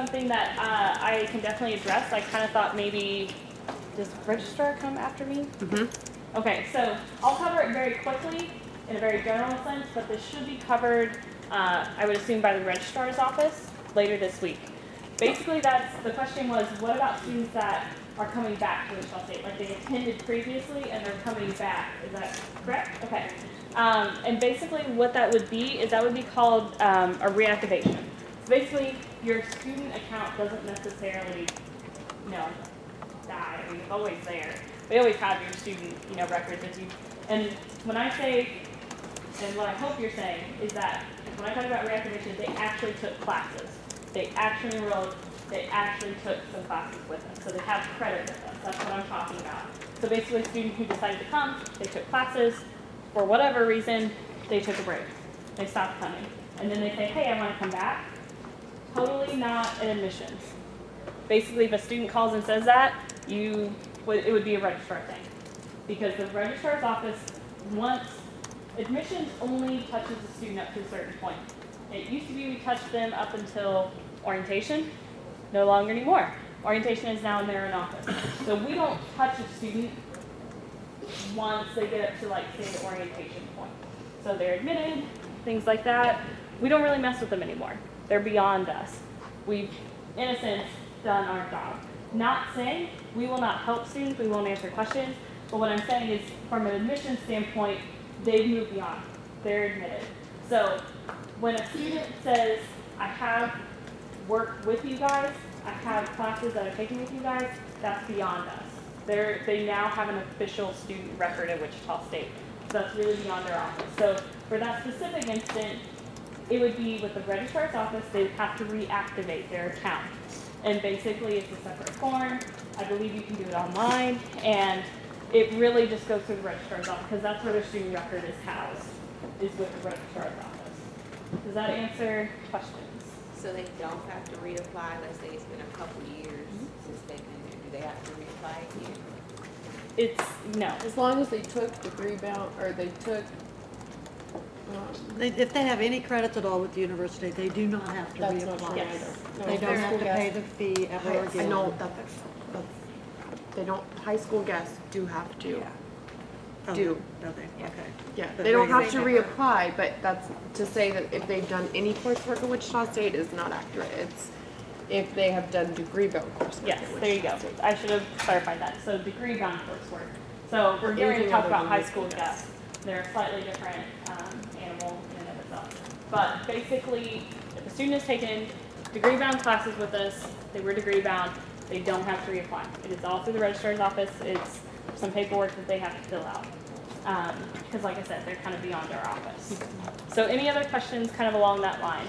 something that I can definitely address. I kind of thought maybe, does registrar come after me? Mm-hmm. Okay, so I'll cover it very quickly in a very general sense, but this should be covered, I would assume, by the registrar's office later this week. Basically, the question was, what about students that are coming back to Wichita State? Like they attended previously and they're coming back. Is that correct? Okay. And basically what that would be is that would be called a reactivation. So basically, your student account doesn't necessarily, die. I mean, it's always there. They always have your student, records with you. And when I say, and what I hope you're saying is that when I talk about reactivation, they actually took classes. They actually enrolled. They actually took some classes with us. So they have credit with us. That's what I'm talking about. So basically, a student who decided to come, they took classes. For whatever reason, they took a break. They stopped coming. And then they say, hey, I want to come back. Totally not an admissions. Basically, if a student calls and says that, it would be a registrar thing. Because the registrar's office, admissions only touches the student up to a certain point. It used to be we touched them up until orientation. No longer anymore. Orientation is now in their own office. So we don't touch a student once they get up to, say, the orientation point. So they're admitted, things like that. We don't really mess with them anymore. They're beyond us. We've, in a sense, done our job. Not saying we will not help students, we won't answer questions, but what I'm saying is from an admissions standpoint, they've moved beyond. They're admitted. So when a student says, I have worked with you guys, I have classes that I've taken with you guys, that's beyond us. They now have an official student record at Wichita State. So that's really beyond their office. So for that specific instant, it would be with the registrar's office, they would have to reactivate their account. And basically it's a separate form. I believe you can do it online. And it really just goes through the registrar's office because that's where their student record is housed, is with the registrar's office. Does that answer questions? So they don't have to reapply, let's say it's been a couple years since they've been there, do they have to reapply again? No. As long as they took the rebound, or they took, If they have any credits at all with the university, they do not have to that's not reapply. true Yes. either. They don't have to pay the fee ever I again. know they don't, high school guests do have to. Oh, do. do they? Okay. Yeah, But they don't have to regular- reapply, but that's to say that if they've done any coursework at Wichita State is not accurate. It's if they have done degree-bound coursework. Yes, at there you go. Wichita State. I should have clarified that. So degree-bound coursework. So we're going to talk about high school guests. They're a slightly different animal in and of itself. But basically, if a student has taken degree-bound classes with us, they were degree-bound, they don't have to reapply. It is all through the registrar's office. It's some paperwork that they have to fill out. Because like I said, they're kind of beyond our office. So any other questions kind of along that line?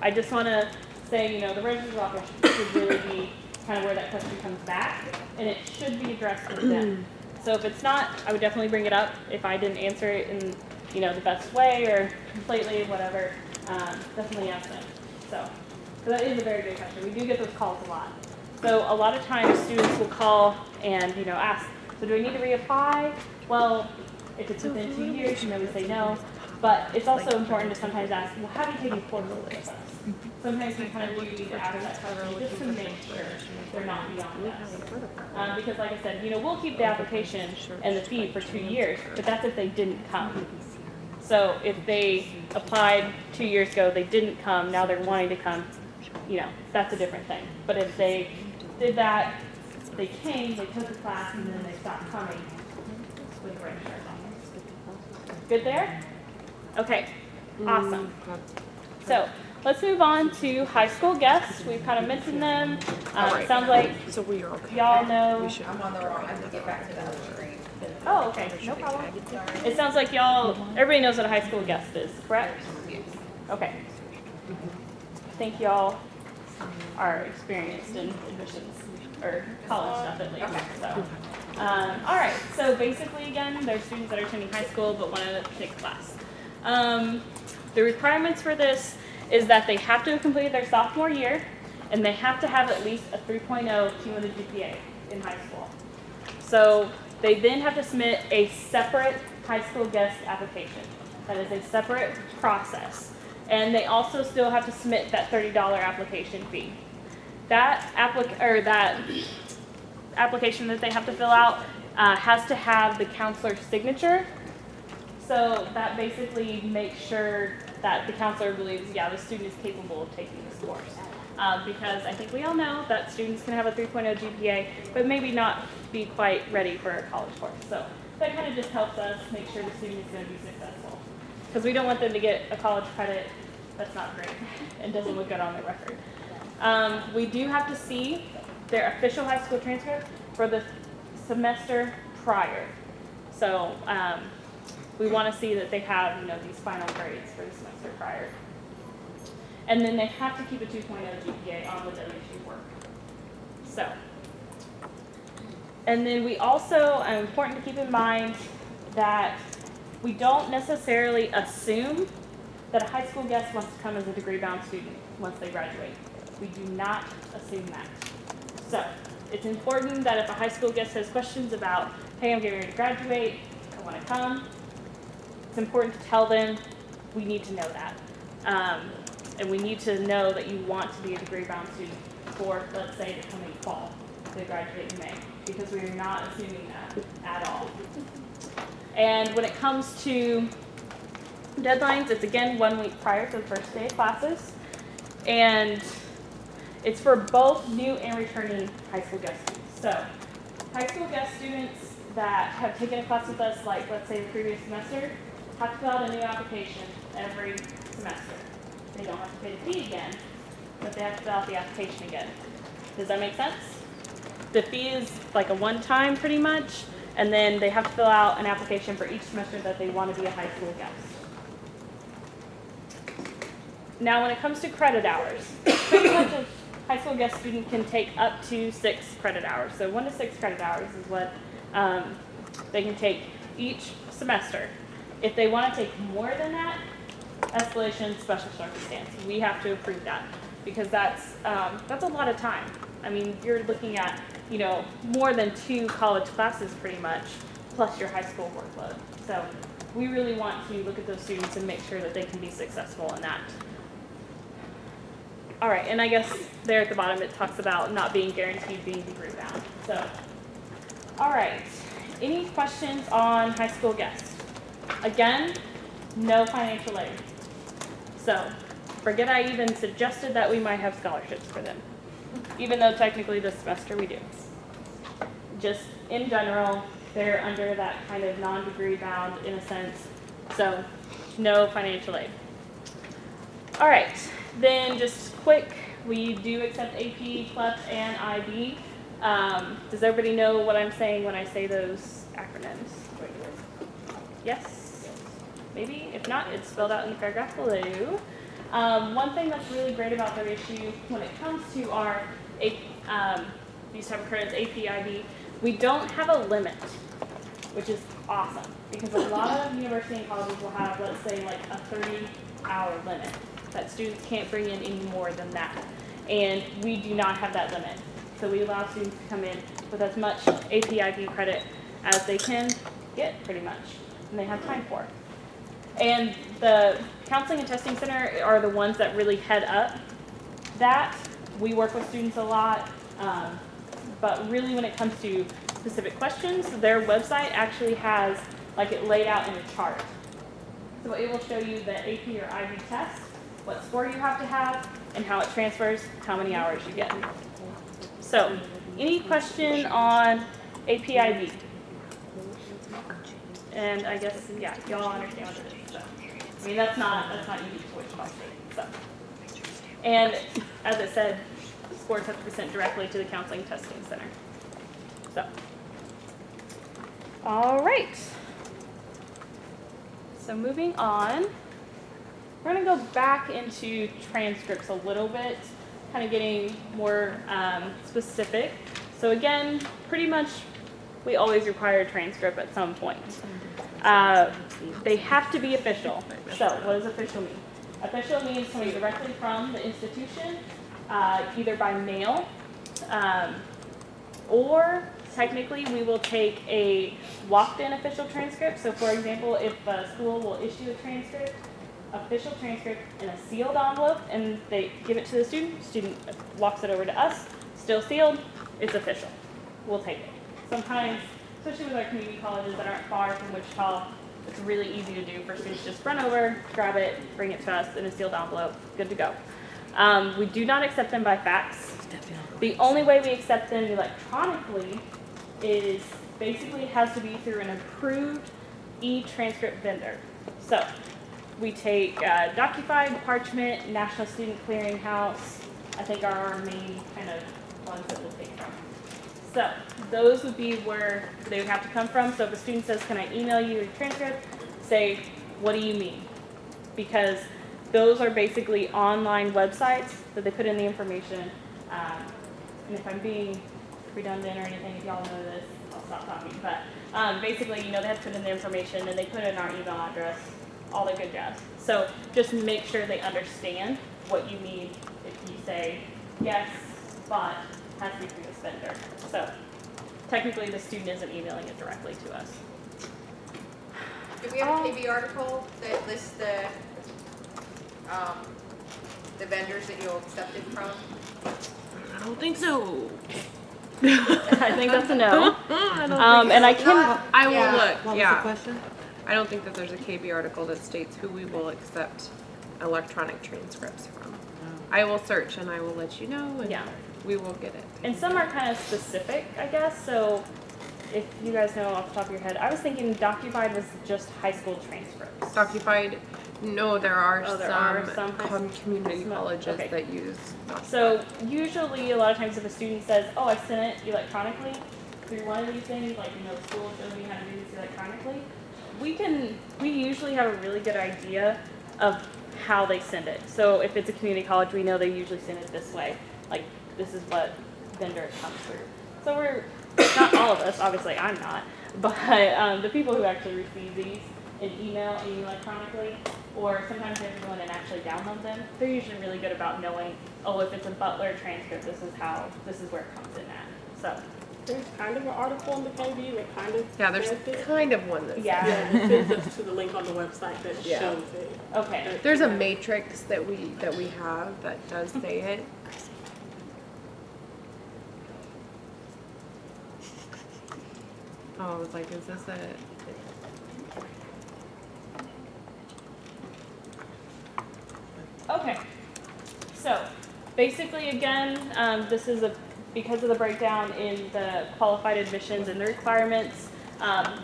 I just want to say, the registrar's office should really be kind of where that question comes back, and it should be addressed with them. So if it's not, I would definitely bring it up if I didn't answer it in, the best way or completely, whatever. Definitely ask them. So that is a very good question. We do get those calls a lot. So a lot of times students will call and, ask, so do I need to reapply? Well, if it's within 2 years, we say no. But it's also important to sometimes ask, well, have you taken courses with us? Sometimes we kind of do need to ask that question just to make sure they're not beyond us. Because like I said, we'll keep the application and the fee for 2 years, but that's if they didn't come. So if they applied 2 years ago, they didn't come, now they're wanting to come, that's a different thing. But if they did that, they came, they took the class, and then they stopped coming with the registrar's office. Good there? Okay, awesome. So let's move on to high school guests. We've kind of mentioned them. It sounds like So we are okay. y'all know. We should. I'm on the wrong, I have to get back to the other screen. Oh, okay, no problem. It sounds like everybody knows what a high school guest is, correct? Yes. Okay. I think y'all are experienced in admissions, or college stuff at least. So, all right, so basically, again, there's students that are attending high school but want to take a class. The requirements for this is that they have to have completed their sophomore year, and they have to have at least a 3.0 cumulative GPA in high school. So they then have to submit a separate high school guest application. That is a separate process. And they also still have to submit that $30 application fee. that application that they have to fill out has to have the counselor's signature. So that basically makes sure that the counselor believes, yeah, the student is capable of taking this course. Because I think we all know that students can have a 3.0 GPA, but maybe not be quite ready for a college course. So that kind of just helps us make sure the student is going to be successful. Because we don't want them to get a college credit that's not great and doesn't look good on their record. We do have to see their official high school transcript for the semester prior. So we want to see that they have, these final grades for the semester prior. And then they have to keep a 2.0 GPA on the WSU work. So, and then we also, important to keep in mind that we don't necessarily assume that a high school guest wants to come as a degree-bound student once they graduate. We do not assume that. So, it's important that if a high school guest has questions about, hey, I'm getting ready to graduate, I want to come, it's important to tell them we need to know that. And we need to know that you want to be a degree-bound student for, let's say, the coming fall. They graduate in May, because we are not assuming that at all. And when it comes to deadlines, it's again 1 week prior to the first day of classes. And it's for both new and returning high school guest students. So high school guest students that have taken a class with us, like let's say the previous semester, have to fill out a new application every semester. They don't have to pay the fee again, but they have to fill out the application again. Does that make sense? The fee is like a one-time pretty much, and then they have to fill out an application for each semester that they want to be a high school guest. Now when it comes to credit hours, pretty much a high school guest student can take up to 6 credit hours. So 1 to 6 credit hours is what they can take each semester. If they want to take more than that, escalation, special circumstance. We have to approve that because that's a lot of time. I mean, you're looking at, more than 2 college classes pretty much, plus your high school workload. So we really want to look at those students and make sure that they can be successful in that. All right, and I guess there at the bottom it talks about not being guaranteed being degree bound. So, all right, any questions on high school guests? Again, no financial aid. So, forget I even suggested that we might have scholarships for them, even though technically this semester we do. Just in general, they're under that kind of non-degree bound in a sense, so no financial aid. All right, then just quick, we do accept AP, CLEP, and IB. Does everybody know what I'm saying when I say those acronyms? Yes? Maybe? If not, it's spelled out in the paragraph below. One thing that's really great about WSU when it comes to our these type of credits, AP, IB, we don't have a limit, which is awesome because a lot of university and colleges will have, let's say, like a 30-hour limit that students can't bring in any more than that. And we do not have that limit. So we allow students to come in with as much AP, IB credit as they can get pretty much, and they have time for. And the Counseling and Testing Center are the ones that really head up that. We work with students a lot, but really when it comes to specific questions, their website actually has like it laid out in a chart. So it will show you the AP or IB test, what score you have to have, and how it transfers, how many hours you get. So, any question on AP, IB? And I guess, yeah, y'all understand what it is. So, I mean, that's not unique to Wichita State. So, and as I said, scores have to be sent directly to the Counseling Testing Center. So, all right. So moving on, we're going to go back into transcripts a little bit, kind of getting more specific. So again, pretty much we always require a transcript at some point. They have to be official. So what does official mean? Official means coming directly from the institution, either by mail, or technically we will take a walked-in official transcript. So for example, if a school will issue a transcript, official transcript in a sealed envelope, and they give it to the student. Student walks it over to us, still sealed. It's official. We'll take it. Sometimes, especially with our community colleges that aren't far from Wichita, it's really easy to do for students to just run over, grab it, bring it to us in a sealed envelope, good to go. We do not accept them by fax. The only way we accept them electronically is basically it has to be through an approved e-transcript vendor. So we take DocuFi, Parchment, National Student Clearinghouse, I think are our main kind of ones that we'll take from. So those would be where they would have to come from. So if a student says, can I email you a transcript? Say, what do you mean? Because those are basically online websites that they put in the information. And if I'm being redundant or anything, if y'all know this, I'll stop talking. But basically, they have to put in the information and they put in our email address, all the good jazz. So just make sure they understand what you mean if you say, yes, but has to be through this vendor. So technically the student isn't emailing it directly to us. Do we have a KB article that lists the vendors that you'll accept it from? I don't think so. I think that's a no. And I can, I will Yeah. look, What was the yeah. question? I don't think that there's a KB article that states who we will accept electronic transcripts from. I will search and I will let you know and Yeah. we will get it. And some are kind of specific, I guess. So if you guys know off the top of your head, I was thinking DocuFi was just high school transcripts. DocuFi, no, there are Oh, there are some some high- community some- colleges okay. that use DocuFi. So usually a lot of times if a student says, oh, I sent it electronically through one of these things, like, the school showed me how to do this electronically, we usually have a really good idea of how they send it. So if it's a community college, we know they usually send it this way. Like, this is what vendor it comes through. So we're, not all of us, obviously I'm not, but the people who actually receive these in email and electronically, or sometimes they have to go in and actually download them, they're usually really good about knowing, oh, if it's a Butler transcript, this is where it comes in at. So, There's kind of an article on the KB that kind of Yeah, there's says it. kind of one that's. yeah, Yeah, it sends us to the link on the website that Yeah. shows it. okay. There's a matrix that we have that does say it. Oh, I was like, is this it? Okay, so basically again, this is because of the breakdown in the qualified admissions and the requirements.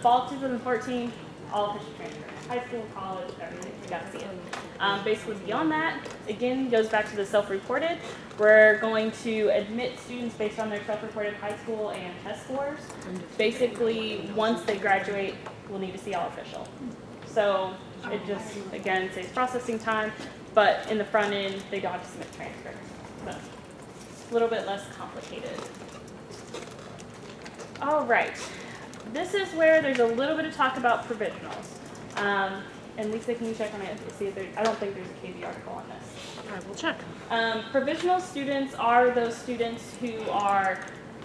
Fall 2014, all official transcripts, high school, college, everything, you got to see it. Basically beyond that, again, goes back to the self-reported. We're going to admit students based on their self-reported high school and test scores. Basically, once they graduate, we'll need to see all official. So it just, again, saves processing time, but in the front end, they don't have to submit transcripts. So it's a little bit less complicated. All right, this is where there's a little bit of talk about provisionals. And Lisa, can you check on it to see if I don't think there's a KB article on this. I will check. Provisional students are those students who are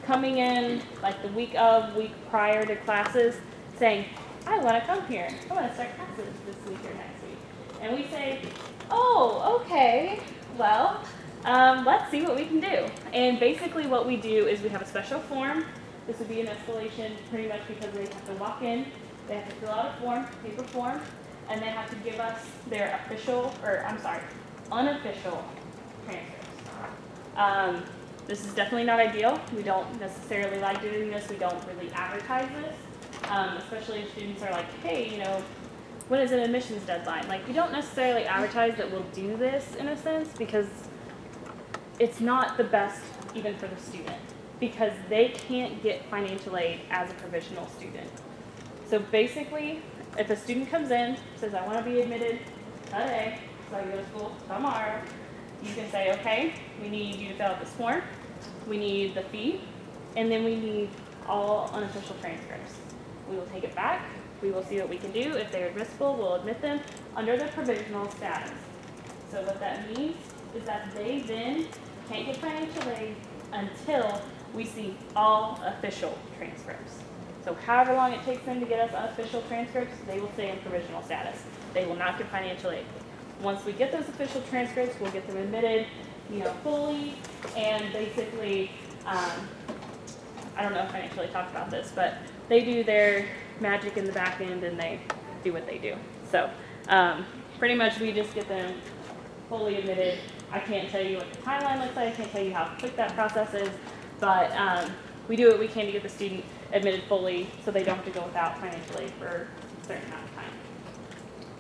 coming in like the week prior to classes saying, I want to come here. I want to start classes this week or next week. And we say, oh, okay, well, let's see what we can do. And basically what we do is we have a special form. This would be an escalation pretty much because they have to walk in, they have to fill out a form, paper form, and they have to give us their unofficial transcripts. This is definitely not ideal. We don't necessarily like doing this. We don't really advertise this, especially if students are like, hey, when is an admissions deadline? Like, we don't necessarily advertise that we'll do this in a sense because it's not the best even for the student because they can't get financial aid as a provisional student. So basically, if a student comes in, says, I want to be admitted today, so I go to school tomorrow, you can say, okay, we need you to fill out this form, we need the fee, and then we need all unofficial transcripts. We will take it back, we will see what we can do. If they're admissible, we'll admit them under the provisional status. So what that means is that they then can't get financial aid until we see all official transcripts. So however long it takes them to get us unofficial transcripts, they will stay in provisional status. They will not get financial aid. once we get those official transcripts, we'll get them admitted, fully, and basically, I don't know if I actually talked about this, but they do their magic in the back end and they do what they do. So, pretty much we just get them fully admitted. I can't tell you what the timeline looks like, I can't tell you how quick that process is, but we do what we can to get the student admitted fully so they don't have to go without financially for a certain amount of time.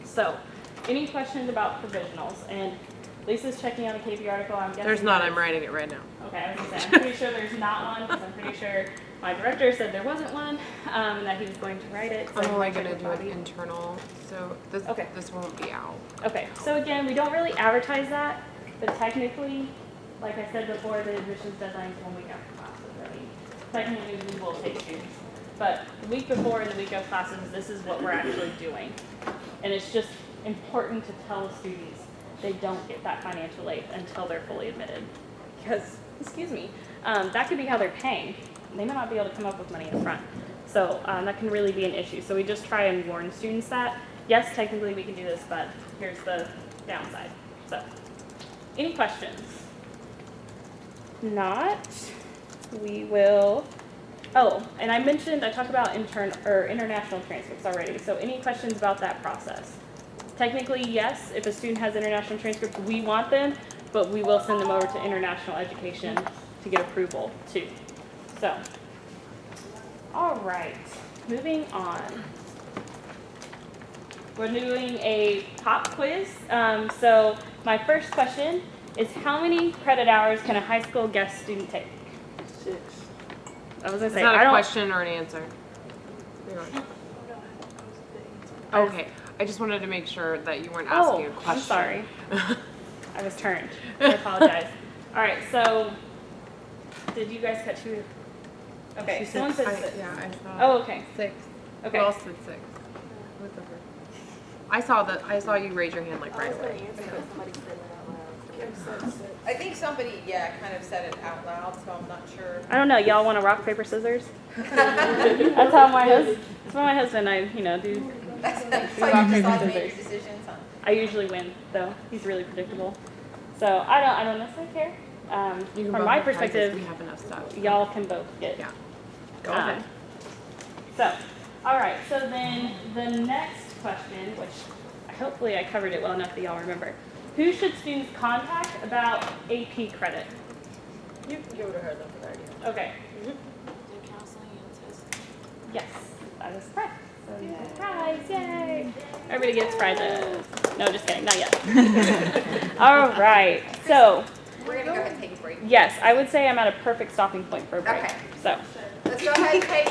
So, any questions about provisionals? And Lisa's checking out a KP article. I'm guessing There's not, that- I'm writing it right now. Okay, I was gonna say, I'm pretty sure there's not one, because I'm pretty sure my director said there wasn't one, and that he was going to write it. So I'm only I'll check gonna with do an Bobby. internal, so Okay. this won't be out. Okay, so again, we don't really advertise that, but technically, like I said before, the admissions deadline is 1 week after classes. I mean, technically we will take students. But the week before and the week of classes, this is what we're actually doing. And it's just important to tell the students they don't get that financial aid until they're fully admitted. Because, that could be how they're paying. They may not be able to come up with money in front. So that can really be an issue. So we just try and warn students that, yes, technically we can do this, but here's the downside. So, any questions? Not, we will, and I talked about international transcripts already. So any questions about that process? Technically, yes, if a student has international transcripts, we want them, but we will send them over to international education to get approval too. So, all right, moving on. We're doing a pop quiz. So my first question is, how many credit hours can a high school guest student take? 6. I was gonna Is say, that I a don't. question or an answer? Okay, I just wanted to make sure that you weren't asking a question. I'm sorry. I was turned. I apologize. All right, so did you guys catch who? Okay, someone said six. Yeah, I saw. Oh, okay. 6. Okay. Who else said 6? Who's the first? I saw you raise your hand like right away. I think somebody, kind of said it out loud, so I'm not sure. I don't know. Y'all want to rock paper scissors? That's how my husband. That's what my husband and I, do. That's rock, so you just paper, like make scissors. decisions, huh? I usually win, though. He's really predictable. So I don't necessarily care. You can From both my have prizes. perspective, We have enough stuff. y'all can both get. Yeah. Go Um, ahead. So, all right. So then the next question, which hopefully I covered it well enough that y'all remember. Who should students contact about AP credit? You can give it to her though for that, yeah. Okay. Yes, that is correct. So surprise, yay! Everybody gets prizes. No, just kidding, not yet. All right. So, We're gonna go ahead and take a break. yes, I would say I'm at a perfect stopping point for a break. Okay. So, Let's go ahead and take